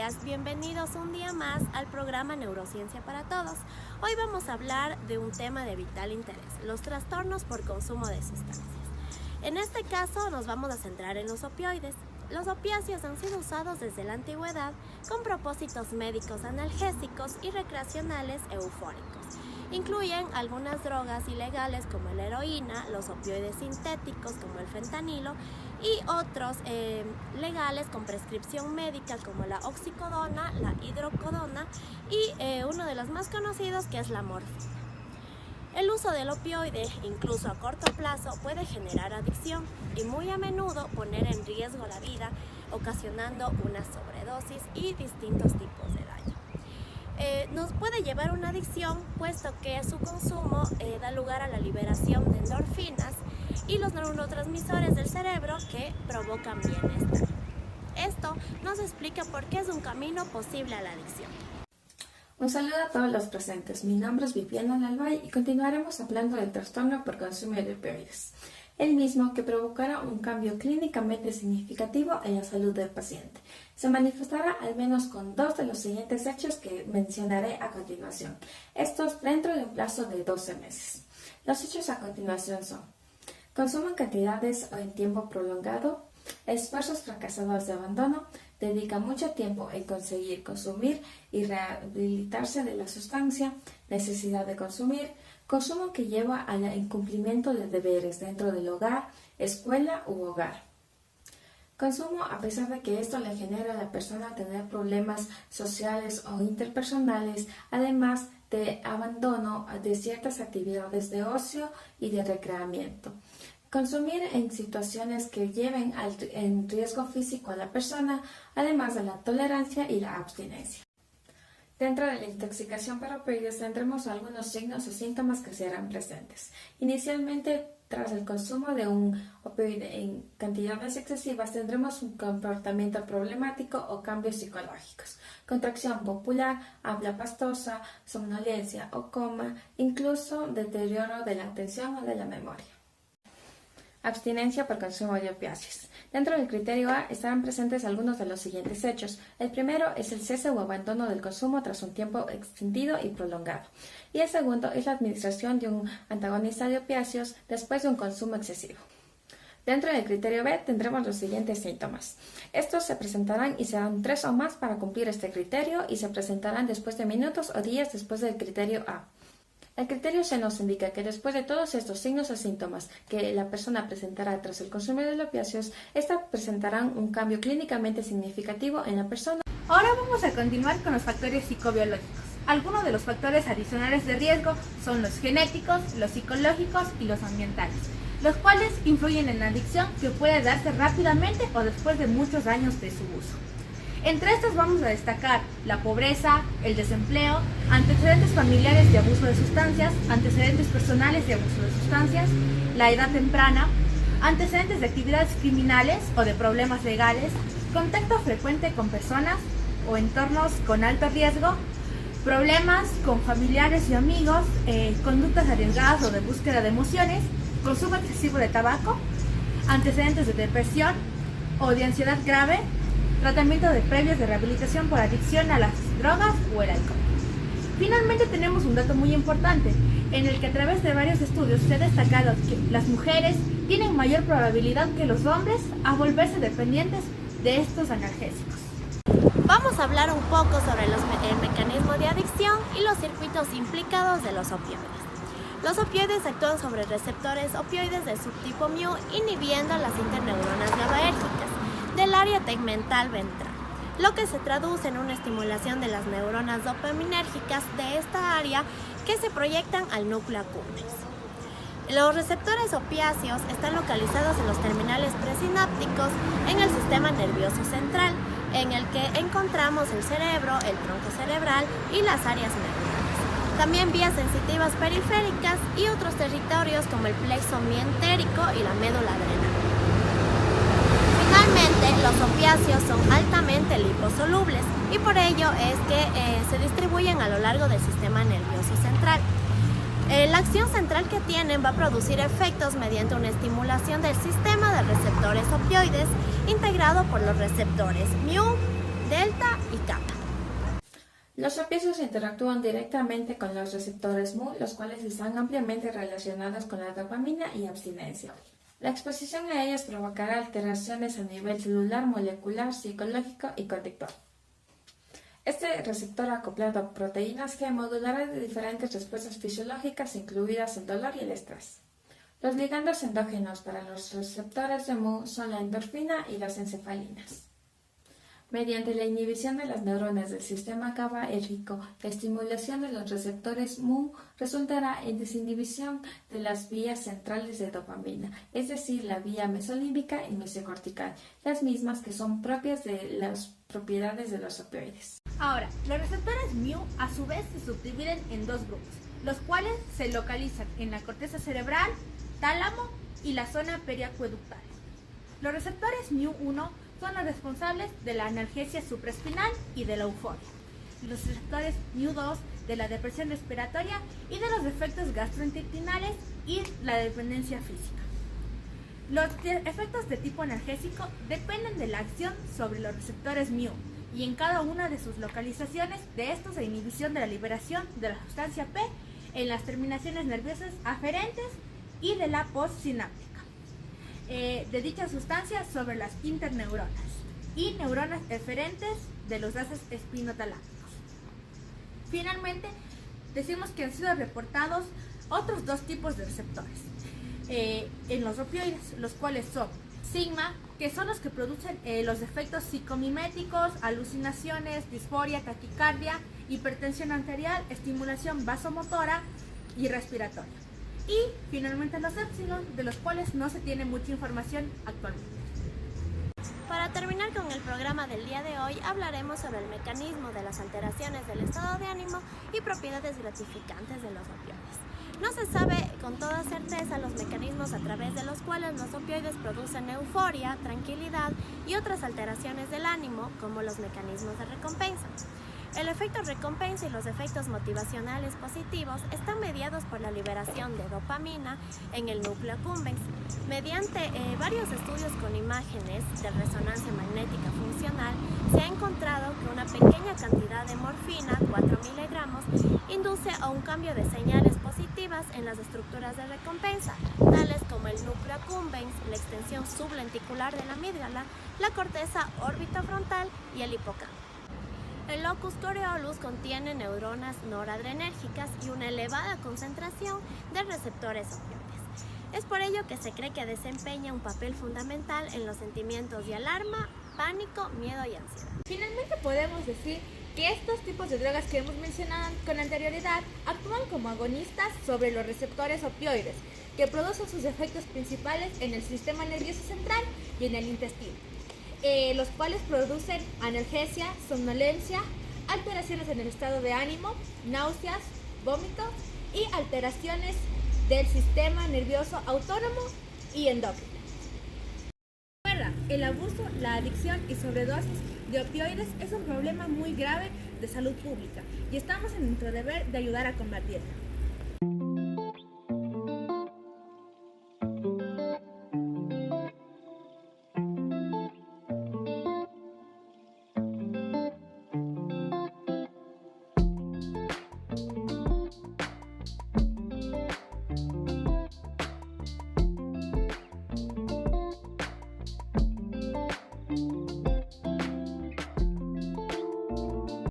días, bienvenidos un día más al programa Neurociencia para Todos. Hoy vamos a hablar de un tema de vital interés, los trastornos por consumo de sustancias. En este caso nos vamos a centrar en los opioides. Los opiáceos han sido usados desde la antigüedad con propósitos médicos analgésicos y recreacionales eufóricos. Incluyen algunas drogas ilegales como la heroína, los opioides sintéticos como el fentanilo y otros legales con prescripción médica como la oxicodona, la hidrocodona y uno de los más conocidos que es la morfina. El uso del opioide, incluso a corto plazo, puede generar adicción y muy a menudo poner en riesgo la vida, ocasionando una sobredosis y distintos tipos de daño. Nos puede llevar a una adicción, puesto que su consumo da lugar a la liberación de endorfinas y los neurotransmisores del cerebro que provocan bienestar. Esto nos explica por qué es un camino posible a la adicción. Un saludo a todos los presentes. Mi nombre es Viviana Lalvay y continuaremos hablando del trastorno por consumo de opioides, el mismo que provocará un cambio clínicamente significativo en la salud del paciente. Se manifestará al menos con dos de los siguientes hechos que mencionaré a continuación, estos dentro de un plazo de 12 meses. Los hechos a continuación son: consumo en cantidades o en tiempo prolongado, esfuerzos fracasados de abandono, dedica mucho tiempo en conseguir consumir y rehabilitarse de la sustancia, necesidad de consumir, consumo que lleva al incumplimiento de deberes dentro del hogar, escuela u hogar. Consumo a pesar de que esto le genera a la persona tener problemas sociales o interpersonales, además de abandono de ciertas actividades de ocio y de recreamiento. Consumir en situaciones que lleven en riesgo físico a la persona, además de la tolerancia y la abstinencia. Dentro de la intoxicación por opioides tendremos algunos signos o síntomas que serán presentes. Inicialmente, tras el consumo de un opioide en cantidades excesivas, tendremos un comportamiento problemático o cambios psicológicos, contracción popular, habla pastosa, somnolencia o coma, incluso deterioro de la atención o de la memoria. Abstinencia por consumo de opiáceos. Dentro del criterio A estarán presentes algunos de los siguientes hechos. El primero es el cese o abandono del consumo tras un tiempo extendido y prolongado. Y el segundo es la administración de un antagonista de opiáceos después de un consumo excesivo. Dentro del criterio B tendremos los siguientes síntomas. Estos se presentarán y serán 3 o más para cumplir este criterio y se presentarán después de minutos o días después del criterio A. El criterio C nos indica que después de todos estos signos o síntomas que la persona presentará tras el consumo de opiáceos, estas presentarán un cambio clínicamente significativo en la persona. Ahora vamos a continuar con los factores psicobiológicos. Algunos de los factores adicionales de riesgo son los genéticos, los psicológicos y los ambientales, los cuales influyen en la adicción que puede darse rápidamente o después de muchos años de su uso. Entre estos vamos a destacar la pobreza, el desempleo, antecedentes familiares de abuso de sustancias, antecedentes personales de abuso de sustancias, la edad temprana, antecedentes de actividades criminales o de problemas legales, contacto frecuente con personas o entornos con alto riesgo, problemas con familiares y amigos, conductas arriesgadas o de búsqueda de emociones, consumo excesivo de tabaco, antecedentes de depresión o de ansiedad grave, tratamiento de previos de rehabilitación por adicción a las drogas o el alcohol. Finalmente tenemos un dato muy importante, en el que a través de varios estudios se ha destacado que las mujeres tienen mayor probabilidad que los hombres a volverse dependientes de estos analgésicos. Vamos a hablar un poco sobre el mecanismo de adicción y los circuitos implicados de los opioides. Los opioides actúan sobre receptores opioides del subtipo mu, inhibiendo las interneuronas GABAérgicas del área tegmental ventral, lo que se traduce en una estimulación de las neuronas dopaminérgicas de esta área que se proyectan al núcleo accumbens. Los receptores opiáceos están localizados en los terminales presinápticos en el sistema nervioso central, en el que encontramos el cerebro, el tronco cerebral y las áreas neuronales. También vías sensitivas periféricas y otros territorios como el plexo mientérico y la médula adrenal. Finalmente, los opiáceos son altamente liposolubles y por ello es que se distribuyen a lo largo del sistema nervioso central. La acción central que tienen va a producir efectos mediante una estimulación del sistema de receptores opioides integrado por los receptores mu, delta y kappa. Los opiáceos interactúan directamente con los receptores Mu, los cuales están ampliamente relacionados con la dopamina y abstinencia. La exposición a ellos provocará alteraciones a nivel celular, molecular, psicológico y conductual. Este receptor acoplado a proteínas G modulará de diferentes respuestas fisiológicas, incluidas el dolor y el estrés. Los ligandos endógenos para los receptores de Mu son la endorfina y las encefalinas. Mediante la inhibición de las neuronas del sistema GABAérgico, la estimulación de los receptores Mu resultará en desinhibición de las vías centrales de dopamina, es decir, la vía mesolímbica y mesocortical, las mismas que son propias de las propiedades de los opioides. Ahora, los receptores mu a su vez se subdividen en dos grupos, los cuales se localizan en la corteza cerebral, tálamo y la zona periacueductal. Los receptores mu1 son los responsables de la analgesia supraespinal y de la euforia. Los receptores mu2 de la depresión respiratoria y de los efectos gastrointestinales y la dependencia física. Los efectos de tipo analgésico dependen de la acción sobre los receptores mu y en cada una de sus localizaciones de estos de inhibición de la liberación de la sustancia P en las terminaciones nerviosas aferentes y de la postsináptica de dicha sustancia sobre las interneuronas y neuronas eferentes de los gases espinotalámicos. Finalmente, decimos que han sido reportados otros dos tipos de receptores en los opioides, los cuales son sigma, que son los que producen los efectos psicomiméticos, alucinaciones, disforia, taquicardia, hipertensión arterial, estimulación vasomotora y respiratoria. Y finalmente los épsilon, de los cuales no se tiene mucha información actualmente. Para terminar con el programa del día de hoy, hablaremos sobre el mecanismo de las alteraciones del estado de ánimo y propiedades gratificantes de los opioides. No se sabe con toda certeza los mecanismos a través de los cuales los opioides producen euforia, tranquilidad y otras alteraciones del ánimo, como los mecanismos de recompensa. El efecto recompensa y los efectos motivacionales positivos están mediados por la liberación de dopamina en el núcleo accumbens. Mediante varios estudios con imágenes de resonancia magnética funcional, se ha encontrado que una pequeña cantidad de morfina, 4 miligramos, induce a un cambio de señales positivas en las estructuras de recompensa, tales como el núcleo accumbens, la extensión sublenticular de la amígdala, la corteza orbitofrontal y el hipocampo. El locus coeruleus contiene neuronas noradrenérgicas y una elevada concentración de receptores opioides. Es por ello que se cree que desempeña un papel fundamental en los sentimientos de alarma, pánico, miedo y ansiedad. Finalmente podemos decir que estos tipos de drogas que hemos mencionado con anterioridad actúan como agonistas sobre los receptores opioides, que producen sus efectos principales en el sistema nervioso central y en el intestino. Los cuales producen analgesia, somnolencia, alteraciones en el estado de ánimo, náuseas, vómitos y alteraciones del sistema nervioso autónomo y endocrino. Recuerda, el abuso, la adicción y sobredosis de opioides es un problema muy grave de salud pública y estamos en nuestro deber de ayudar a combatirlo.